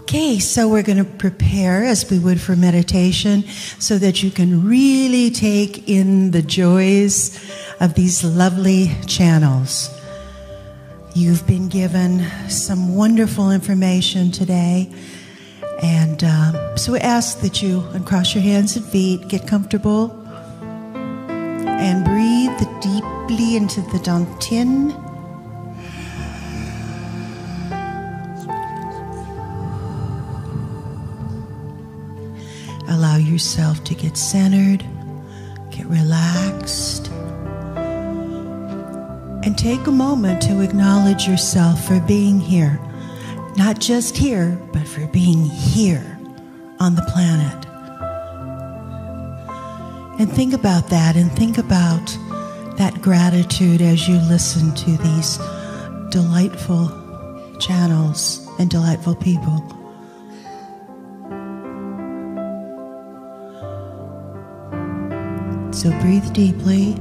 Okay, so we're going to prepare as we would for meditation so that you can really take in the joys of these lovely channels. You've been given some wonderful information today, and so we ask that you uncross your hands and feet, get comfortable, and breathe deeply into the dantian. Allow yourself to get centered, get relaxed, and take a moment to acknowledge yourself for being here. Not just here, but for being here on the planet. And think about that, and think about that gratitude as you listen to these delightful channels and delightful people. So breathe deeply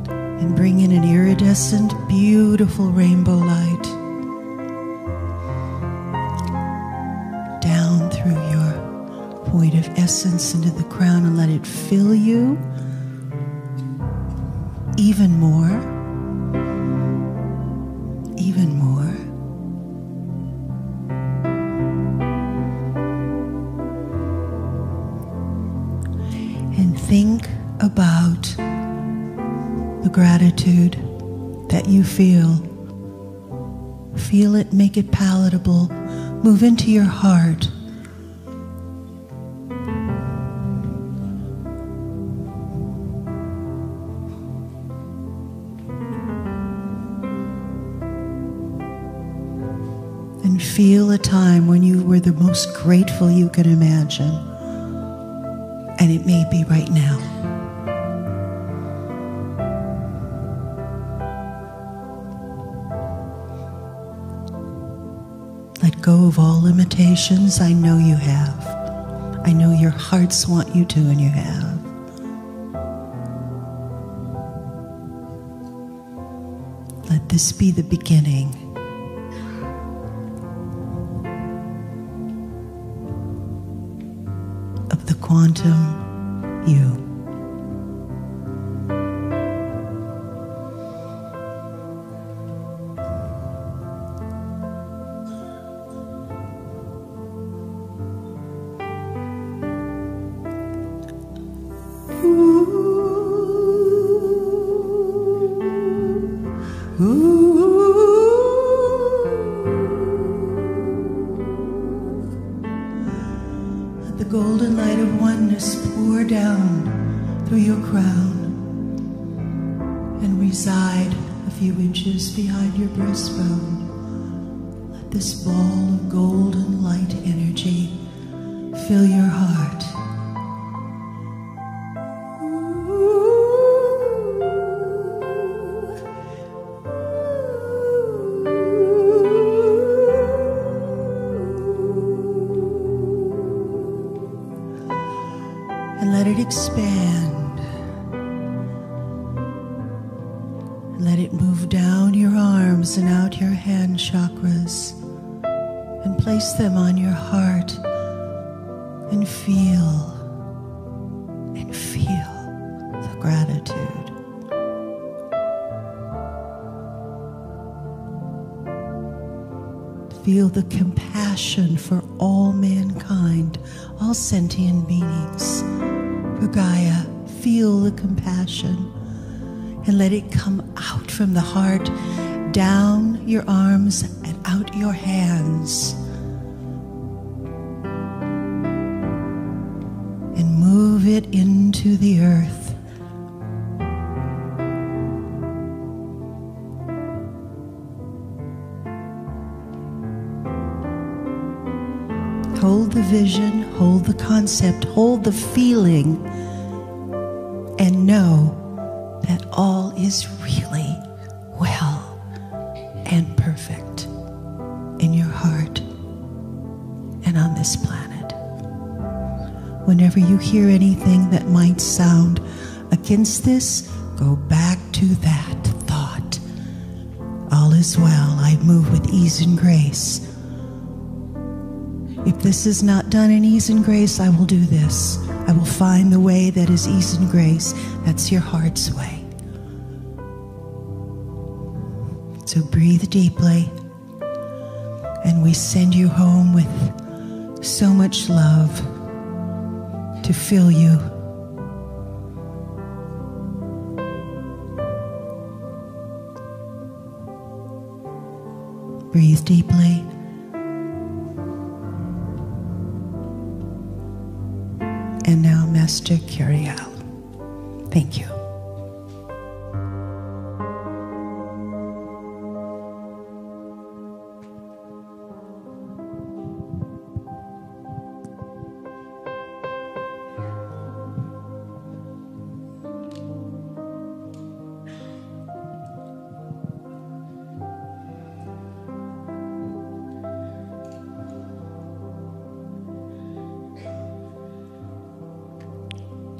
and bring in an iridescent, beautiful rainbow light down through your point of essence into the crown, and let it fill you even more, even more. And think about the gratitude that you feel. Feel it, make it palatable, move into your heart. And feel a time when you were the most grateful you can imagine. And it may be right now. Let go of all limitations. I know you have. I know your hearts want you to, and you have. Let this be the beginning of the quantum you. Let the golden light of oneness pour down through your crown and reside a few inches behind your breastbone. Let this ball of golden light energy fill your heart. And let it expand. Let it move down your arms and out your hand chakras, and place them on your heart, and feel the gratitude. Feel the compassion for all mankind, all sentient beings. For Gaia, feel the compassion and let it come out from the heart, down your arms and out your hands. And move it into the earth. Hold the vision, hold the concept, hold the feeling, and know that all is really well and perfect in your heart and on this planet. Whenever you hear anything that might sound against this, go back to that thought. All is well. I move with ease and grace. If this is not done in ease and grace, I will do this. I will find the way that is ease and grace. That's your heart's way. So breathe deeply, and we send you home with so much love to fill you. Breathe deeply. And now, Master Kryon. Thank you.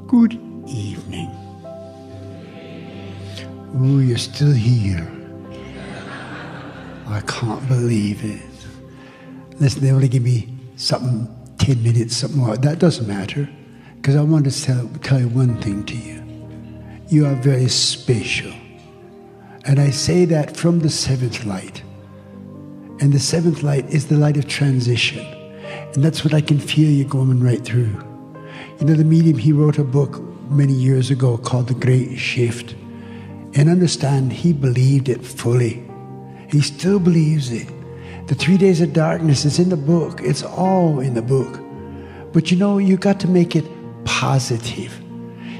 Good evening. Ooh, you're still here. I can't believe it. Listen, they only give me something, 10 minutes, something like that. Doesn't matter. Because I want to tell you one thing to you. You are very special. And I say that from the seventh light. And the seventh light is the light of transition. And that's what I can feel you going right through. You know, the medium, he wrote a book many years ago called The Great Shift. And understand, he believed it fully. He still believes it. The 3 days of darkness is in the book. It's all in the book. But you know, you got to make it positive.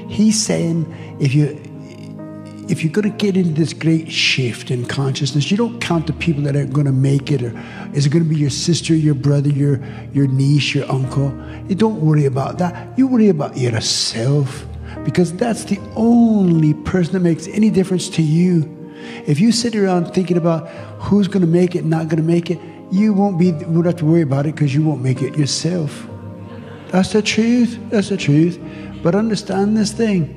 He's saying, if you're going to get into this great shift in consciousness, you don't count the people that aren't going to make it, or is it going to be your sister, your brother, your niece, your uncle? You don't worry about that. You worry about yourself, because that's the only person that makes any difference to you. If you sit around thinking about who's going to make it and not going to make it, you won't have to worry about it, because you won't make it yourself. That's the truth. That's the truth. But understand this thing.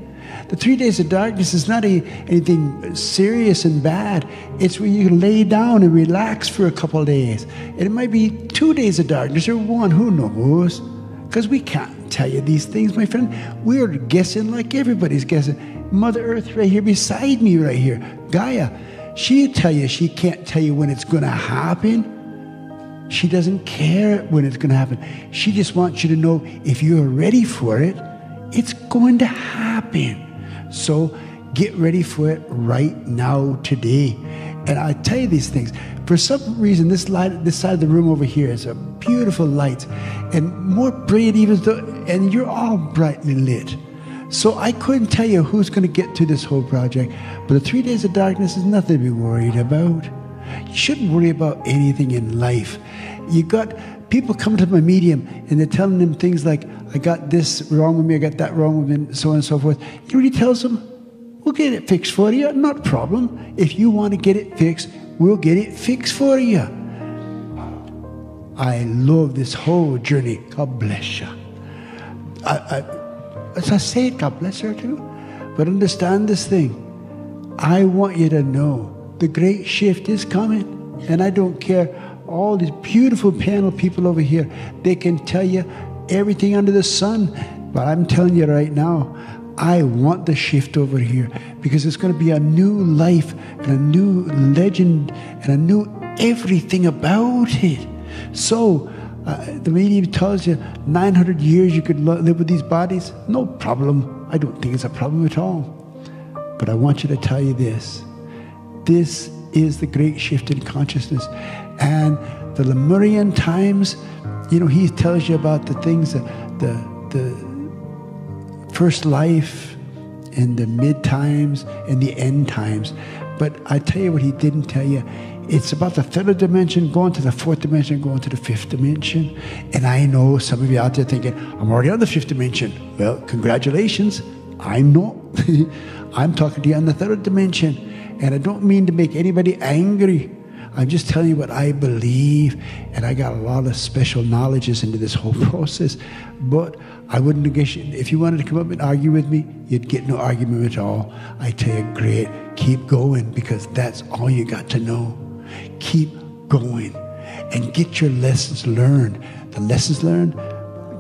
The 3 days of darkness is not anything serious and bad. It's where you can lay down and relax for a couple of days. And it might be 2 days of darkness or one, who knows? Because we can't tell you these things, my friend. We're guessing like everybody's guessing. Mother Earth right here beside me right here, Gaia, she'll tell you, she can't tell you when it's going to happen. She doesn't care when it's going to happen. She just wants you to know if you're ready for it, it's going to happen. So get ready for it right now, today. And I tell you these things. For some reason, this side of the room over here is a beautiful light, and more brilliant even though, and you're all brightly lit. So I couldn't tell you who's going to get to this whole project, but the 3 days of darkness is nothing to be worried about. You shouldn't worry about anything in life. You got people coming to my medium and they're telling them things like, I got this wrong with me, I got that wrong with me, and so on and so forth. You know what he tells them? We'll get it fixed for you, not a problem. If you want to get it fixed, we'll get it fixed for you. I love this whole journey. God bless you. As I say it, God bless her too. But understand this thing. I want you to know the great shift is coming. And I don't care, all these beautiful panel people over here, they can tell you everything under the sun. But I'm telling you right now, I want the shift over here, because it's going to be a new life and a new legend and a new everything about it. So the medium tells you 900 years you could live with these bodies. No problem. I don't think it's a problem at all. But I want you to tell you this. This is the great shift in consciousness. And the Lemurian times, you know, he tells you about the things, the first life and the mid times and the end times. But I tell you what he didn't tell you. It's about the third dimension going to the fourth dimension, going to the fifth dimension. And I know some of you out there thinking, I'm already on the fifth dimension. Well, congratulations. I'm not. I'm talking to you on the third dimension. And I don't mean to make anybody angry. I'm just telling you what I believe, and I got a lot of special knowledges into this whole process. But I wouldn't negotiate. If you wanted to come up and argue with me, you'd get no argument at all. I tell you, great, keep going, because that's all you got to know. Keep going. and get your lessons learned. The lessons learned,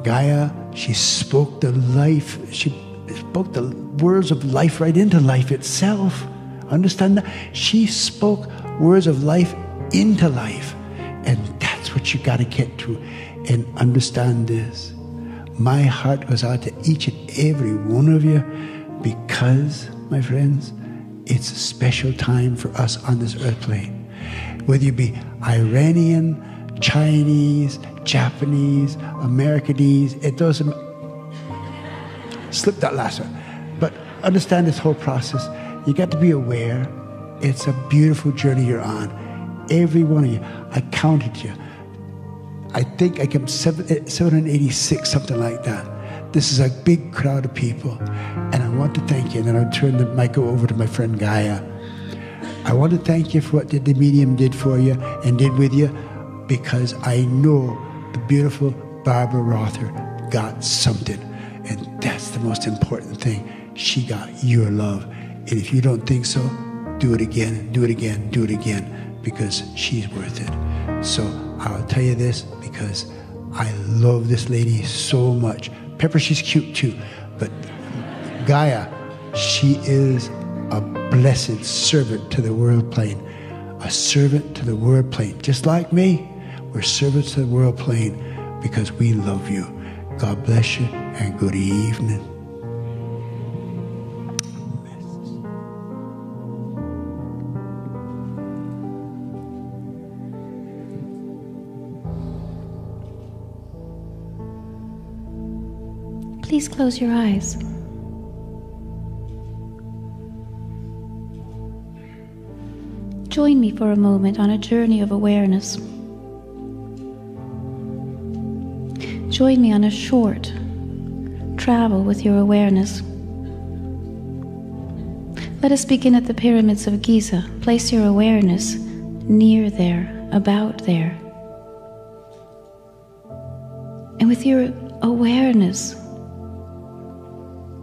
Gaia, she spoke the life, she spoke the words of life right into life itself. Understand that? She spoke words of life into life. And that's what you got to get to and understand this. My heart goes out to each and every one of you because, my friends, it's a special time for us on this earth plane. Whether you be Iranian, Chinese, Japanese, Americanese, it doesn't... Slip that last one. But understand this whole process. You got to be aware. It's a beautiful journey you're on. Every one of you. I counted you. I think I came 786, something like that. This is a big crowd of people. And I want to thank you. And then I'll turn the mic over to my friend Gaia. I want to thank you for what the medium did for you and did with you, because I know the beautiful Barbara Rother got something. And that's the most important thing. She got your love. And if you don't think so, do it again, do it again, do it again, because she's worth it. So I'll tell you this because I love this lady so much. Pepper, she's cute too. But Gaia, she is a blessed servant to the world plane. A servant to the world plane. Just like me, we're servants to the world plane because we love you. God bless you and good evening. Please close your eyes. Join me for a moment on a journey of awareness. Join me on a short travel with your awareness. Let us begin at the pyramids of Giza. Place your awareness near there, about there. And with your awareness,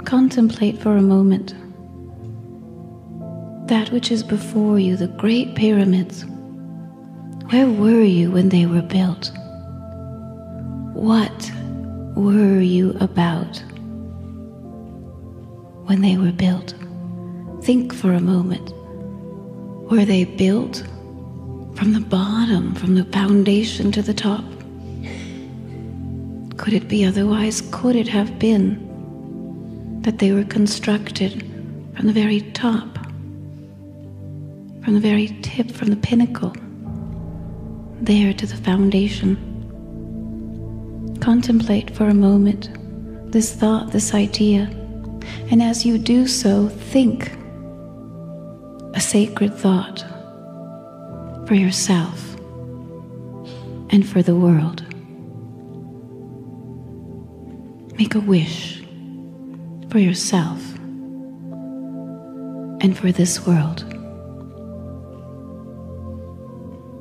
contemplate for a moment that which is before you, the great pyramids. Where were you when they were built? What were you about when they were built? Think for a moment. Were they built from the bottom, from the foundation to the top? Could it be otherwise? Could it have been that they were constructed from the very top, from the very tip, from the pinnacle, there to the foundation? Contemplate for a moment this thought, this idea, and as you do so, think a sacred thought for yourself and for the world. Make a wish for yourself and for this world.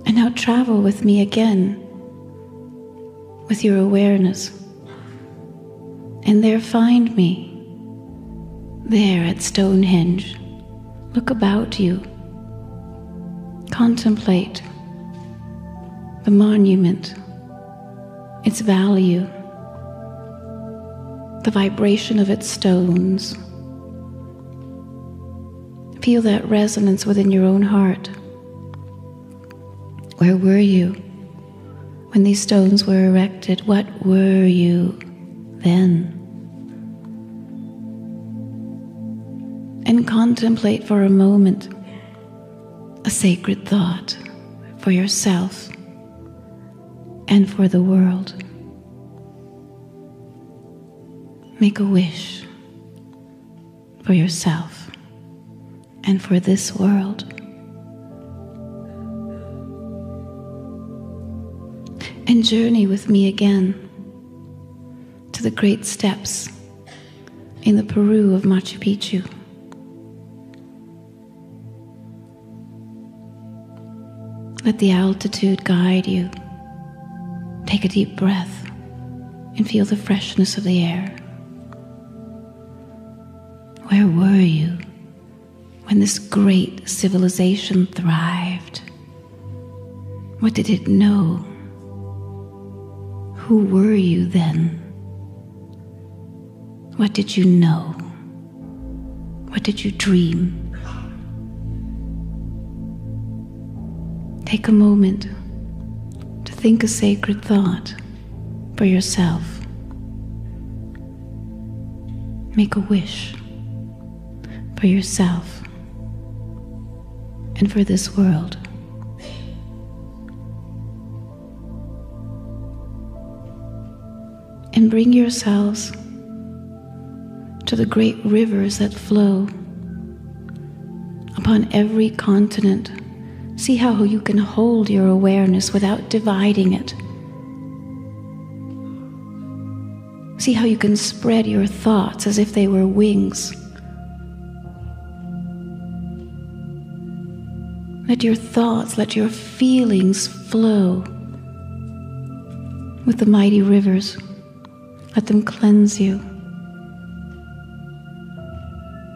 And now travel with me again with your awareness, and there find me, there at Stonehenge. Look about you. Contemplate the monument, its value, the vibration of its stones. Feel that resonance within your own heart. Where were you when these stones were erected? What were you then? And contemplate for a moment a sacred thought for yourself and for the world. Make a wish for yourself and for this world. And journey with me again to the great steps in the Peru of Machu Picchu. Let the altitude guide you. Take a deep breath and feel the freshness of the air. Where were you when this great civilization thrived? What did it know Who were you then? What did you know? What did you dream? Take a moment to think a sacred thought for yourself. Make a wish for yourself and for this world. And bring yourselves to the great rivers that flow upon every continent. See how you can hold your awareness without dividing it. See how you can spread your thoughts as if they were wings. Let your thoughts, let your feelings flow with the mighty rivers. Let them cleanse you.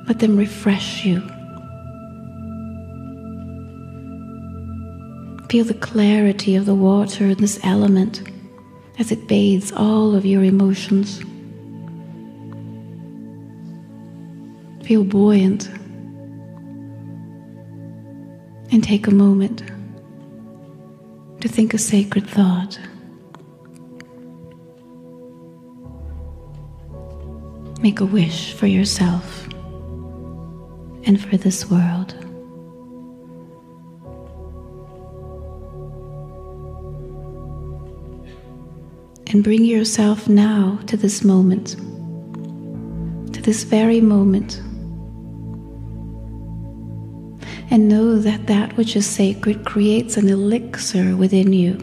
Let them refresh you. Feel the clarity of the water in this element as it bathes all of your emotions. Feel buoyant. And take a moment to think a sacred thought. Make a wish for yourself and for this world. And bring yourself now to this moment, to this very moment. And know that that which is sacred creates an elixir within you.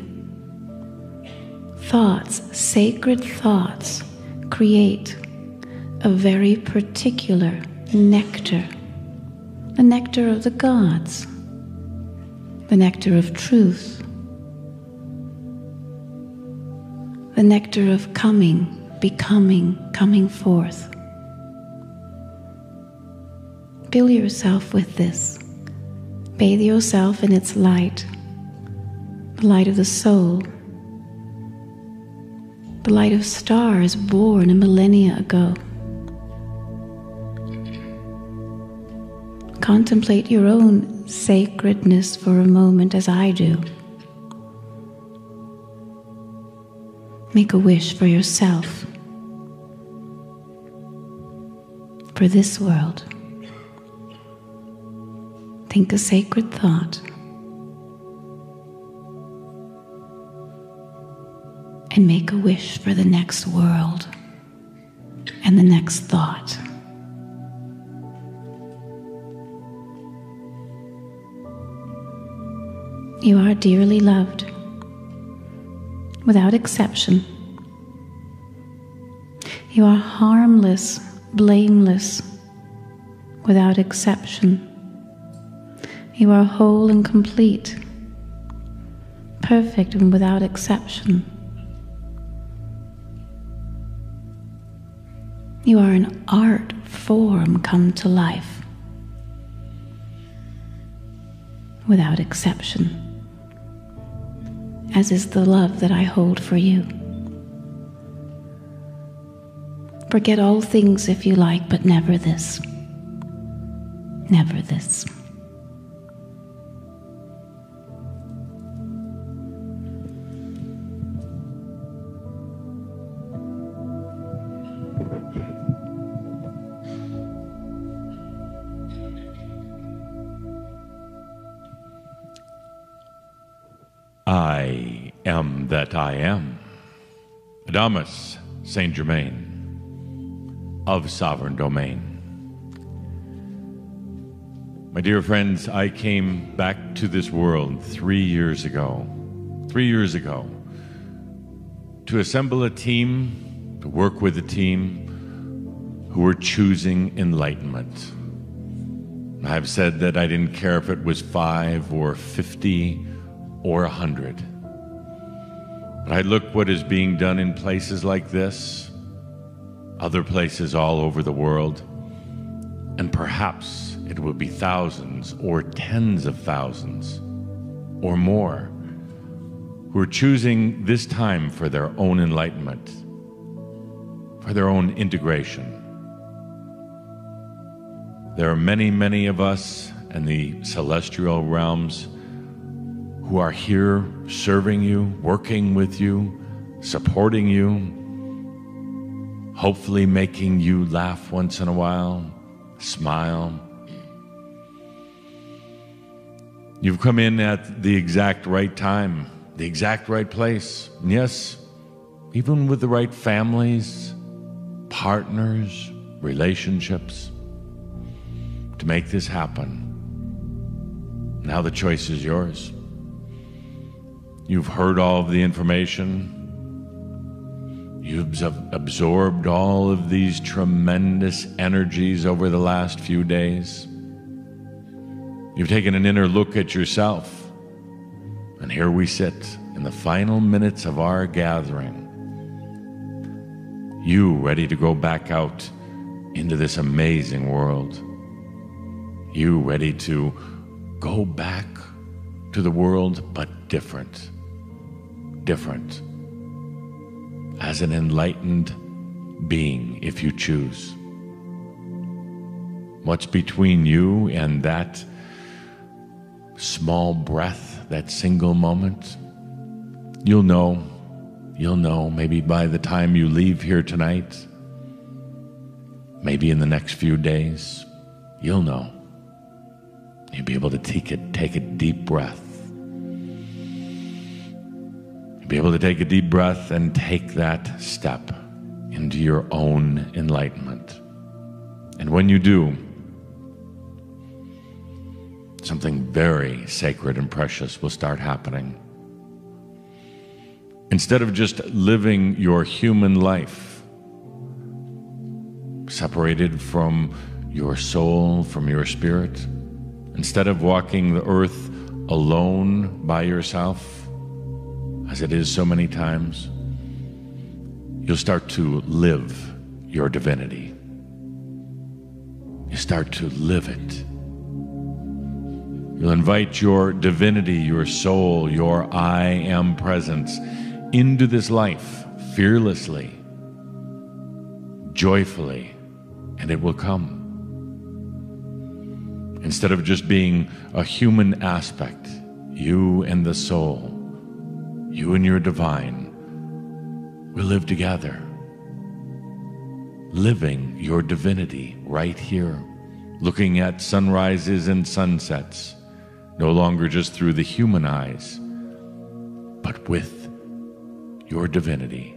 Thoughts, sacred thoughts, create a very particular nectar. The nectar of the gods, the nectar of truth, the nectar of coming, becoming, coming forth. Fill yourself with this. Bathe yourself in its light, the light of the soul, the light of stars born a millennia ago. Contemplate your own sacredness for a moment as I do. Make a wish for yourself, for this world. Think a sacred thought and make a wish for the next world and the next thought. You are dearly loved, without exception. You are harmless, blameless, without exception. You are whole and complete, perfect and without exception. You are an art form come to life, without exception, as is the love that I hold for you. Forget all things if you like, but never this. Never this. I am that I am. Adamus Saint Germain of Sovereign Domain. My dear friends, I came back to this world 3 years ago. 3 years ago. To assemble a team, to work with a team who were choosing enlightenment. I've said that I didn't care if it was 5 or 50 or 100. But I look what is being done in places like this, other places all over the world, and perhaps it will be thousands or tens of thousands or more who are choosing this time for their own enlightenment, for their own integration. There are many, many of us in the celestial realms who are here serving you, working with you, supporting you, hopefully making you laugh once in a while, smile. You've come in at the exact right time, the exact right place. And yes, even with the right families, partners, relationships, to make this happen. Now the choice is yours. You've heard all of the information. You've absorbed all of these tremendous energies over the last few days. You've taken an inner look at yourself. And here we sit in the final minutes of our gathering. You ready to go back out into this amazing world. You ready to go back to the world, but different. Different. As an enlightened being, if you choose. What's between you and that small breath, that single moment? You'll know maybe by the time you leave here tonight, maybe in the next few days, you'll know. You'll be able to take a deep breath. You'll be able to take a deep breath and take that step into your own enlightenment. And when you do, something very sacred and precious will start happening. Instead of just living your human life, separated from your soul, from your spirit, instead of walking the earth alone by yourself, as it is so many times, you'll start to live your divinity. You start to live it. You'll invite your divinity, your soul, your I am presence into this life fearlessly, joyfully, and it will come. Instead of just being a human aspect, you and the soul, you and your divine, will live together, living your divinity right here, looking at sunrises and sunsets, no longer just through the human eyes, but with your divinity.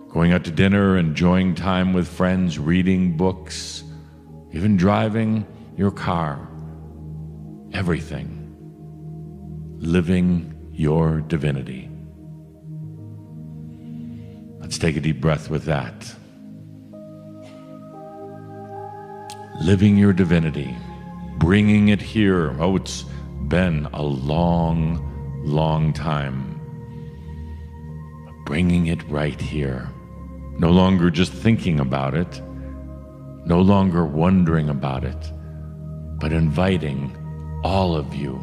Going out to dinner, enjoying time with friends, reading books, even driving your car, everything, living your divinity. Let's take a deep breath with that. Living your divinity, bringing it here. Oh, it's been a long, long time. Bringing it right here. No longer just thinking about it, no longer wondering about it, but inviting all of you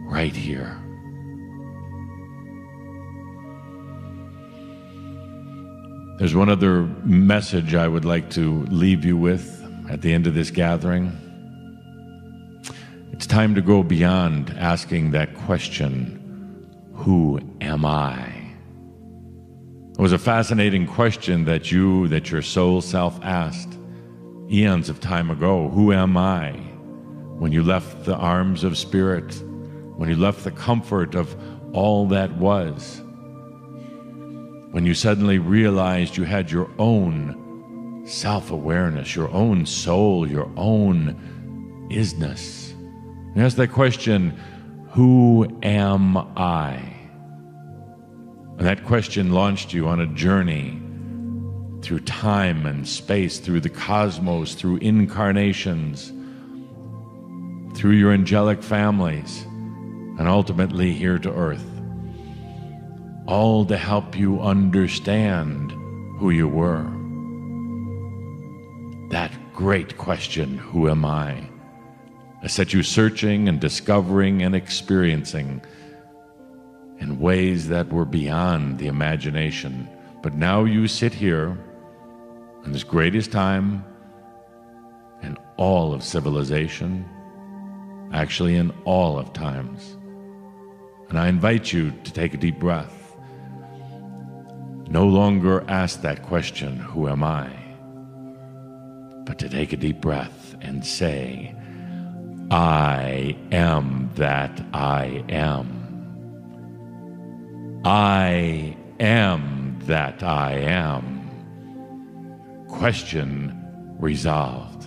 right here. There's one other message I would like to leave you with at the end of this gathering. It's time to go beyond asking that question, who am I? It was a fascinating question that your soul self asked eons of time ago. Who am I? When you left the arms of spirit, when you left the comfort of all that was, when you suddenly realized you had your own self-awareness, your own soul, your own isness. You ask that question, who am I? And that question launched you on a journey through time and space, through the cosmos, through incarnations, through your angelic families, and ultimately here to earth. All to help you understand who you were. That great question, who am I? Has set you searching and discovering and experiencing in ways that were beyond the imagination. But now you sit here in this greatest time in all of civilization, actually in all of times. And I invite you to take a deep breath. No longer ask that question, who am I? But to take a deep breath and say, I am that I am. I am that I am. Question resolved.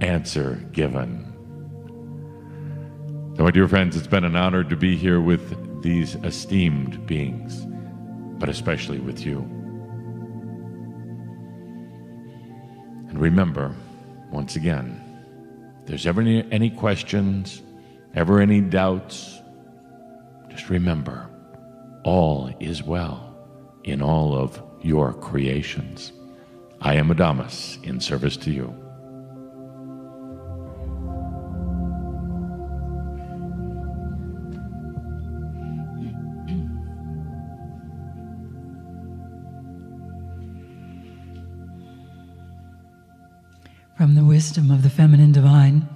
Answer given. So, my dear friends, it's been an honor to be here with these esteemed beings, but especially with you. And remember, once again, if there's ever any questions, ever any doubts, just remember, all is well in all of your creations. I am Adamus in service to you. From the wisdom of the feminine divine,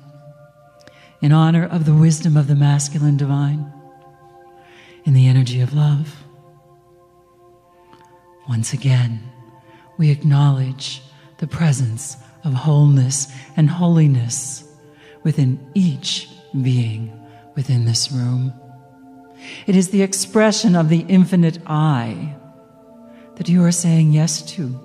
in honor of the wisdom of the masculine divine, in the energy of love. Once again, we acknowledge the presence of wholeness and holiness within each being within this room. It is the expression of the infinite I that you are saying yes to.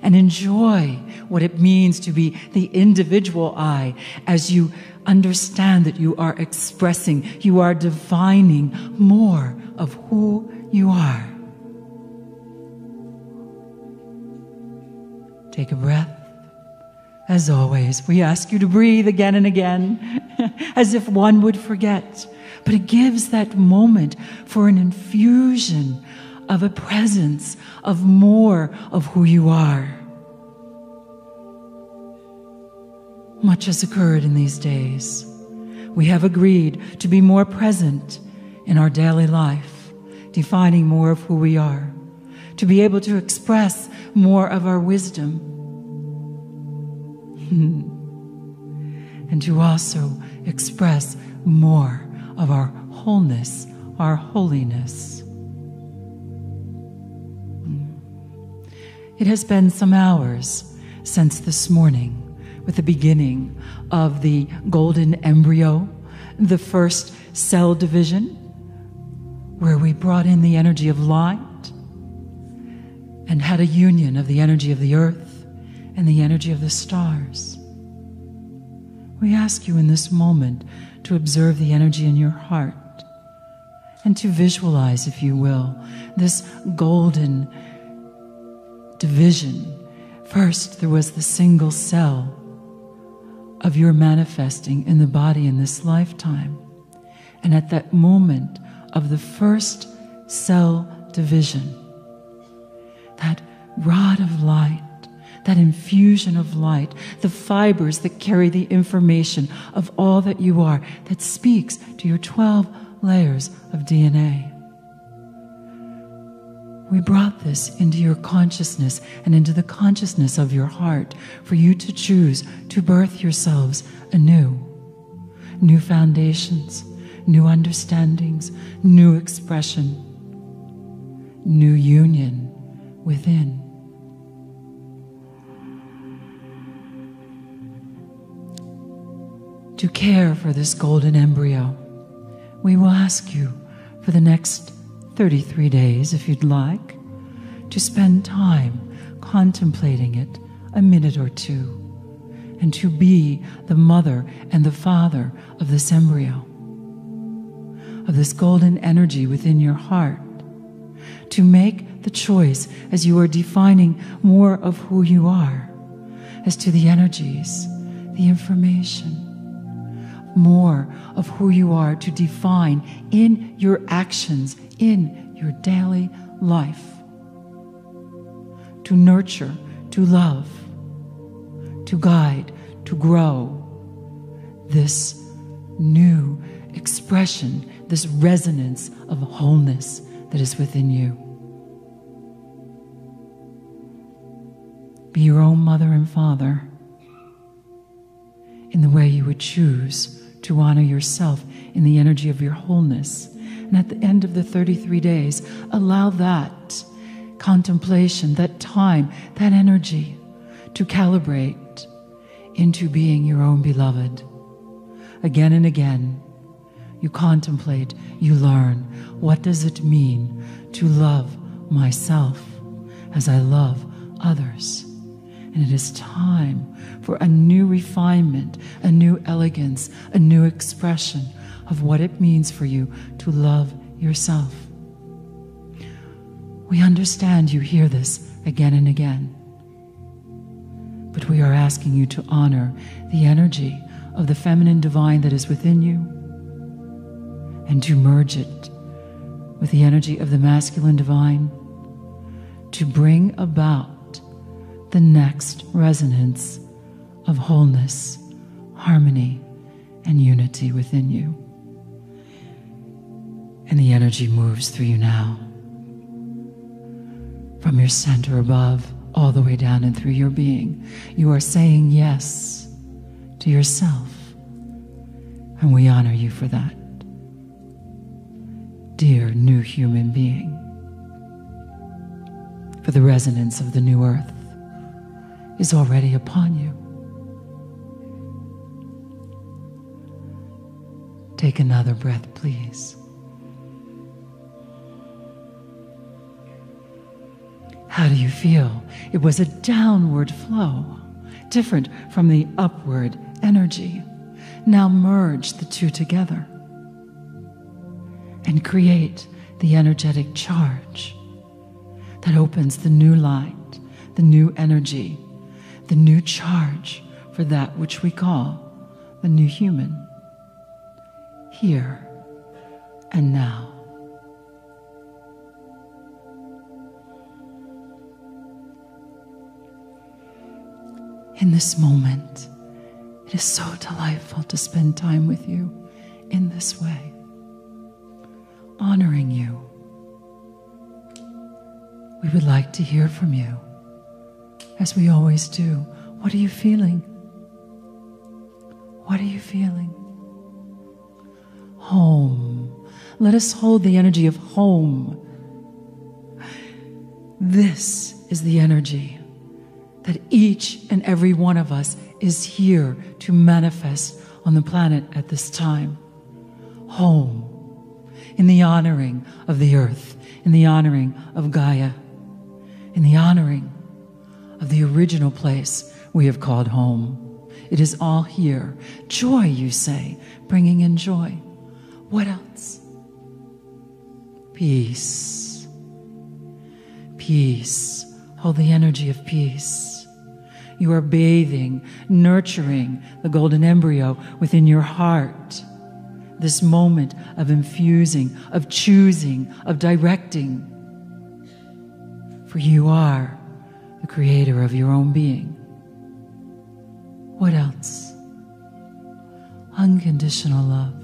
And enjoy what it means to be the individual I as you understand that you are expressing, you are defining more of who you are. Take a breath. As always, we ask you to breathe again and again, as if one would forget. But it gives that moment for an infusion of a presence of more of who you are. Much has occurred in these days. We have agreed to be more present in our daily life, defining more of who we are, to be able to express more of our wisdom, and to also express more of our wholeness, our holiness. It has been some hours since this morning, with the beginning of the golden embryo, the first cell division, where we brought in the energy of light and had a union of the energy of the earth and the energy of the stars. We ask you in this moment to observe the energy in your heart and to visualize, if you will, this golden division. First, there was the single cell of your manifesting in the body in this lifetime. And at that moment of the first cell division, that rod of light, that infusion of light, the fibers that carry the information of all that you are, that speaks to your 12 layers of DNA. We brought this into your consciousness and into the consciousness of your heart for you to choose to birth yourselves anew. New foundations, new understandings, new expression, new union within. To care for this golden embryo, we will ask you for the next 33 days, if you'd like, to spend time contemplating it a minute or two, and to be the mother and the father of this embryo, of this golden energy within your heart, to make the choice as you are defining more of who you are, as to the energies, the information, more of who you are to define in your actions, in your daily life, to nurture, to love, to guide, to grow this new expression, this resonance of wholeness that is within you. Be your own mother and father in the way you would choose to honor yourself in the energy of your wholeness. And at the end of the 33 days, allow that contemplation, that time, that energy to calibrate into being your own beloved. Again and again, you contemplate, you learn, what does it mean to love myself as I love others? And it is time for a new refinement, a new elegance, a new expression of what it means for you to love yourself. We understand you hear this again and again, but we are asking you to honor the energy of the feminine divine that is within you and to merge it with the energy of the masculine divine to bring about the next resonance of wholeness, harmony, and unity within you. And the energy moves through you now, from your center above all the way down and through your being. You are saying yes to yourself, and we honor you for that. Dear new human being, for the resonance of the new earth is already upon you. Take another breath, please. How do you feel? It was a downward flow, different from the upward energy. Now merge the two together and create the energetic charge that opens the new light, the new energy, the new charge for that which we call the new human, here and now. In this moment, it is so delightful to spend time with you in this way, honoring you. We would like to hear from you, as we always do. What are you feeling? What are you feeling? Home. Let us hold the energy of home. This is the energy that each and every one of us is here to manifest on the planet at this time. Home. In the honoring of the earth, in the honoring of Gaia, in the honoring of the original place we have called home. It is all here. Joy, you say, bringing in joy. What else? Peace. Peace. Hold the energy of peace. You are bathing, nurturing the golden embryo within your heart. This moment of infusing, of choosing, of directing. For you are the creator of your own being. What else? Unconditional love.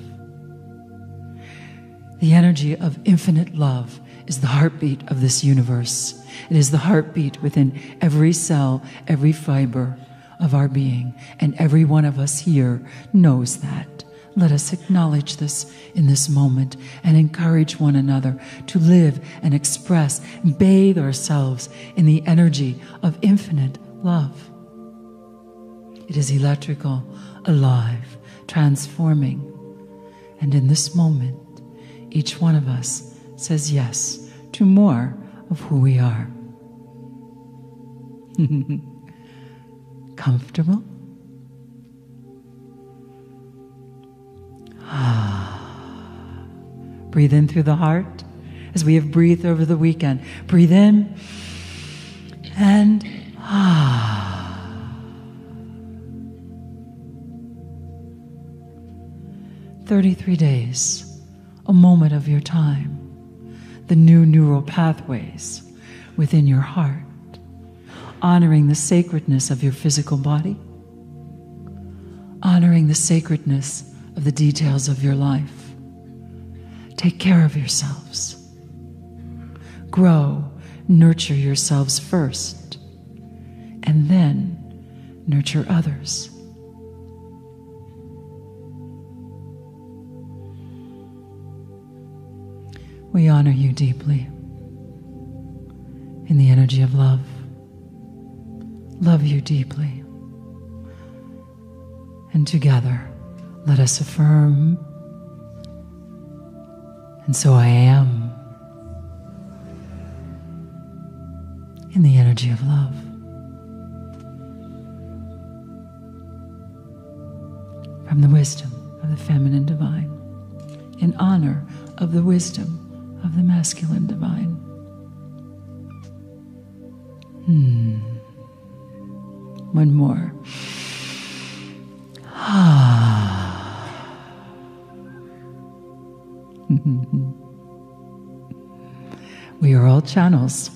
The energy of infinite love is the heartbeat of this universe. It is the heartbeat within every cell, every fiber of our being. And every one of us here knows that. Let us acknowledge this in this moment and encourage one another to live and express, bathe ourselves in the energy of infinite love. It is electrical, alive, transforming. And in this moment, each one of us says yes to more of who we are. Comfortable? Breathe in through the heart as we have breathed over the weekend. Breathe in and 33 days, a moment of your time, the new neural pathways within your heart, honoring the sacredness of your physical body, honoring the sacredness of the details of your life, Take care of yourselves. Grow, nurture yourselves first, and then nurture others. We honor you deeply in the energy of love. Love you deeply. And together, let us affirm, and so I am, in the energy of love. From the wisdom of the feminine divine, in honor of the wisdom of the masculine divine. One more. We are all channels,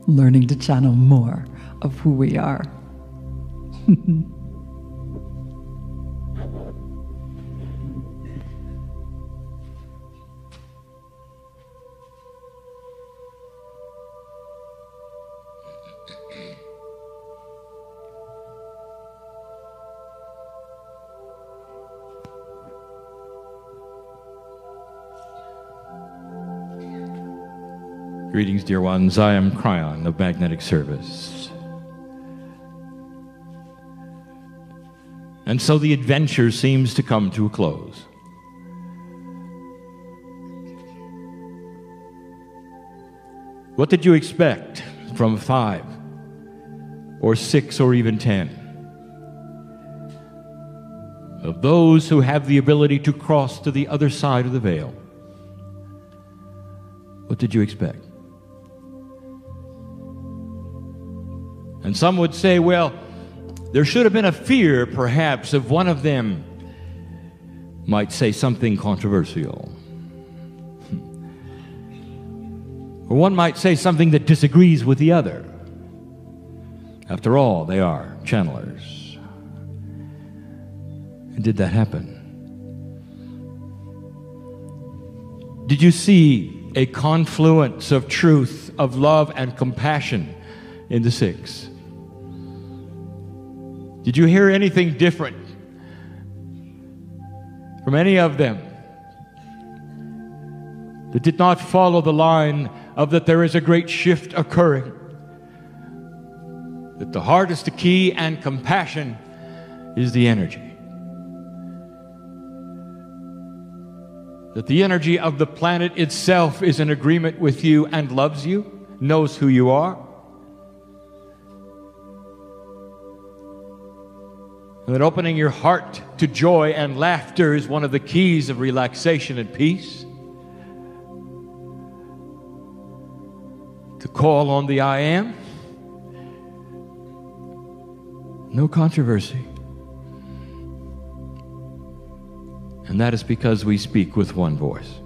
learning to channel more of who we are. Greetings, dear ones. I am Kryon of Magnetic Service. And so the adventure seems to come to a close. What did you expect from 5 or 6 or even 10? Of those who have the ability to cross to the other side of the veil. What did you expect? And some would say, well, there should have been a fear, perhaps, of one of them might say something controversial. Or one might say something that disagrees with the other. After all, they are channelers. And did that happen? Did you see a confluence of truth, of love and compassion in the 6? Did you hear anything different from any of them that did not follow the line of that there is a great shift occurring? That the heart is the key and compassion is the energy. That the energy of the planet itself is in agreement with you and loves you, knows who you are. And that opening your heart to joy and laughter is one of the keys of relaxation and peace. To call on the I am. No controversy. And that is because we speak with one voice.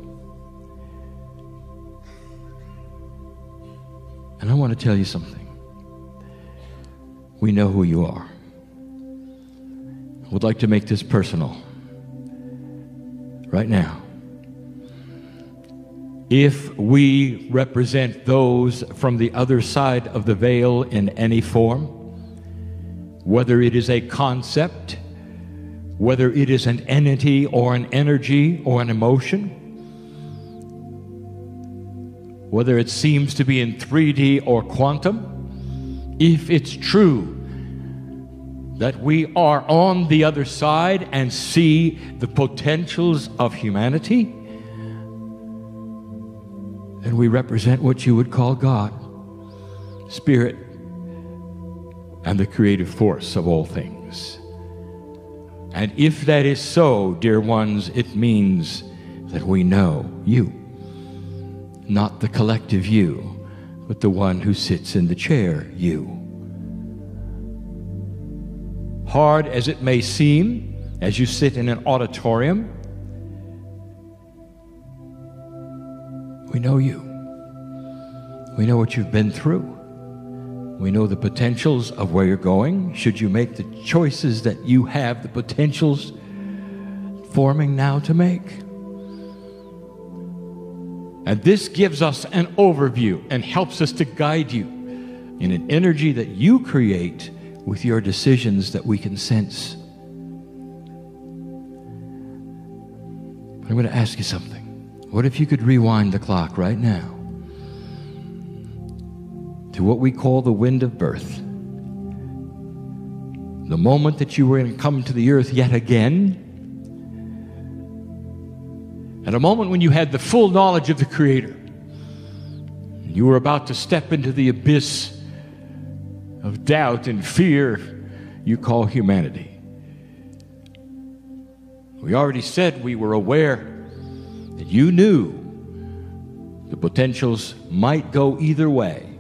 And I want to tell you something. We know who you are. I would like to make this personal right now. If we represent those from the other side of the veil in any form, whether it is a concept, whether it is an entity or an energy or an emotion, whether it seems to be in 3D or quantum, if it's true that we are on the other side and see the potentials of humanity, then we represent what you would call God, Spirit, and the creative force of all things. And if that is so, dear ones, it means that we know you, not the collective you, but the one who sits in the chair, you. Hard as it may seem, as you sit in an auditorium, we know you. We know what you've been through. We know the potentials of where you're going. Should you make the choices that you have the potentials forming now to make? And this gives us an overview and helps us to guide you in an energy that you create with your decisions that we can sense. But I'm going to ask you something. What if you could rewind the clock right now to what we call the wind of birth? The moment that you were going to come to the earth yet again, at a moment when you had the full knowledge of the Creator. You were about to step into the abyss of doubt and fear you call humanity. We already said we were aware that you knew the potentials might go either way.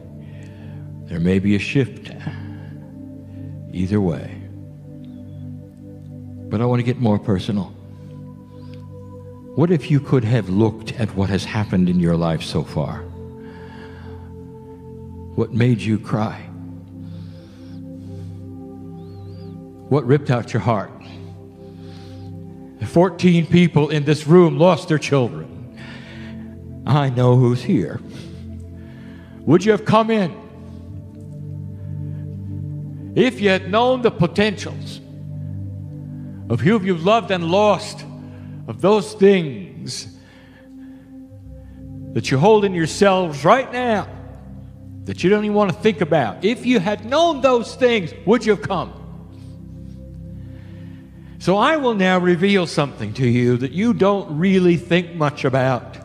There may be a shift either way. But I want to get more personal. What if you could have looked at what has happened in your life so far? What made you cry? What ripped out your heart? 14 people in this room lost their children. I know who's here. Would you have come in if you had known the potentials of who you've loved and lost, of those things that you hold in yourselves right now that you don't even want to think about? If you had known those things, would you have come? So I will now reveal something to you that you don't really think much about.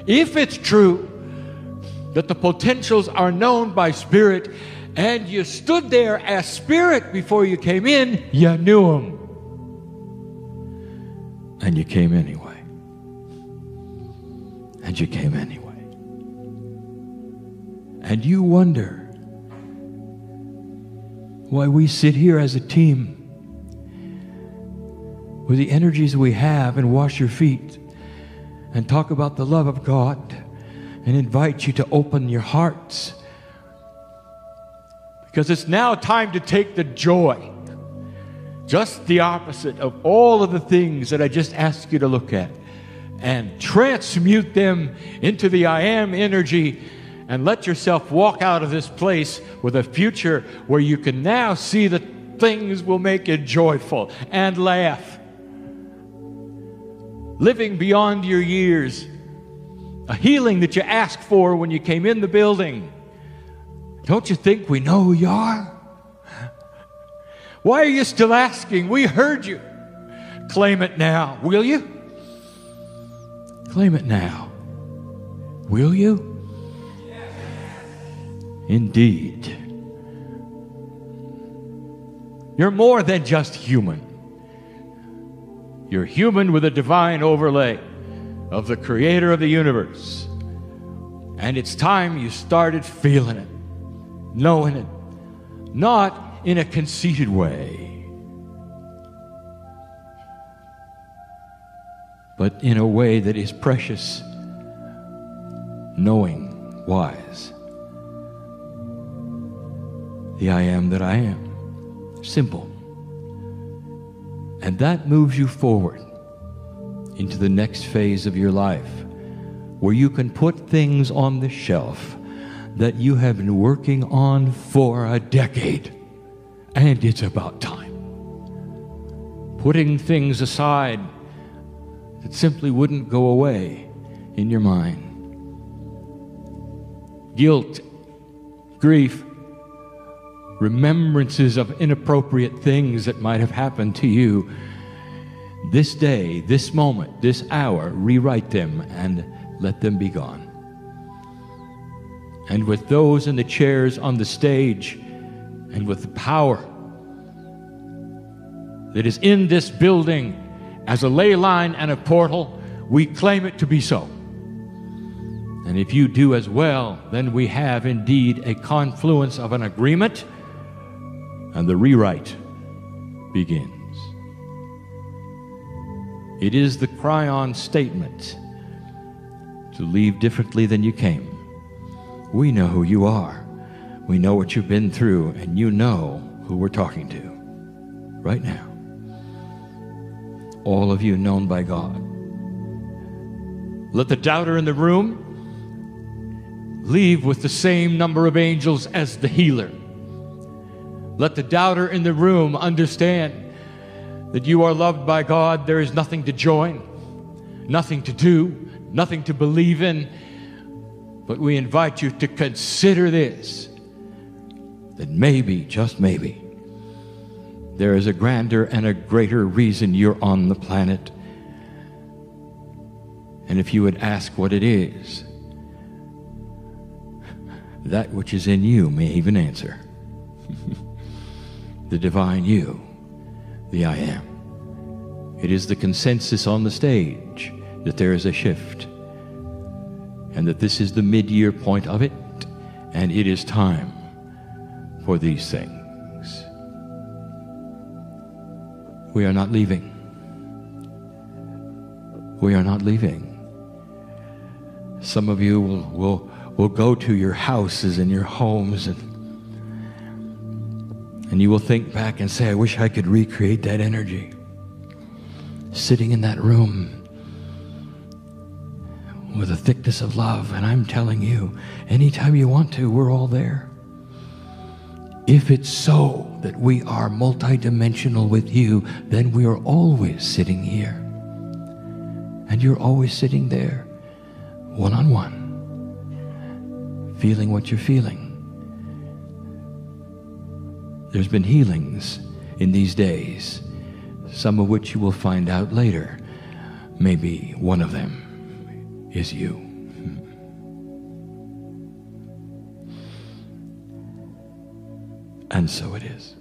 If it's true that the potentials are known by Spirit, and you stood there as Spirit before you came in, you knew them. And you came anyway. And you came anyway. And you wonder why we sit here as a team with the energies we have and wash your feet and talk about the love of God and invite you to open your hearts. Because it's now time to take the joy, just the opposite of all of the things that I just asked you to look at, and transmute them into the I am energy, and let yourself walk out of this place with a future where you can now see that things will make you joyful and laugh. Living beyond your years, a healing that you asked for when you came in the building. Don't you think we know who you are? Why are you still asking? We heard you. Claim it now, will you? Claim it now. Will you? Indeed. You're more than just human. You're human with a divine overlay of the Creator of the universe. And it's time you started feeling it, knowing it, not in a conceited way, but in a way that is precious, knowing, wise. The I am that I am. Simple. And that moves you forward into the next phase of your life, where you can put things on the shelf that you have been working on for a decade. And it's about time. Putting things aside that simply wouldn't go away in your mind. Guilt, grief, remembrances of inappropriate things that might have happened to you. This day, this moment, this hour, rewrite them and let them be gone. And with those in the chairs on the stage, and with the power that is in this building as a ley line and a portal, we claim it to be so. And if you do as well, then we have indeed a confluence of an agreement, and the rewrite begins. It is the Kryon statement to leave differently than you came. We know who you are. We know what you've been through, and you know who we're talking to right now. All of you known by God. Let the doubter in the room leave with the same number of angels as the healer. Let the doubter in the room understand that you are loved by God. There is nothing to join, nothing to do, nothing to believe in. But we invite you to consider this, that maybe, just maybe, there is a grander and a greater reason you're on the planet. And if you would ask what it is, that which is in you may even answer. The divine you, the I am. It is the consensus on the stage that there is a shift, and that this is the mid-year point of it, and it is time for these things. We are not leaving. We are not leaving. Some of you will go to your houses and your homes, and you will think back and say, I wish I could recreate that energy. Sitting in that room with a thickness of love. And I'm telling you, anytime you want to, we're all there. If it's so that we are multidimensional with you, then we are always sitting here. And you're always sitting there, one-on-one, feeling what you're feeling. There's been healings in these days, some of which you will find out later. Maybe one of them is you. And so it is.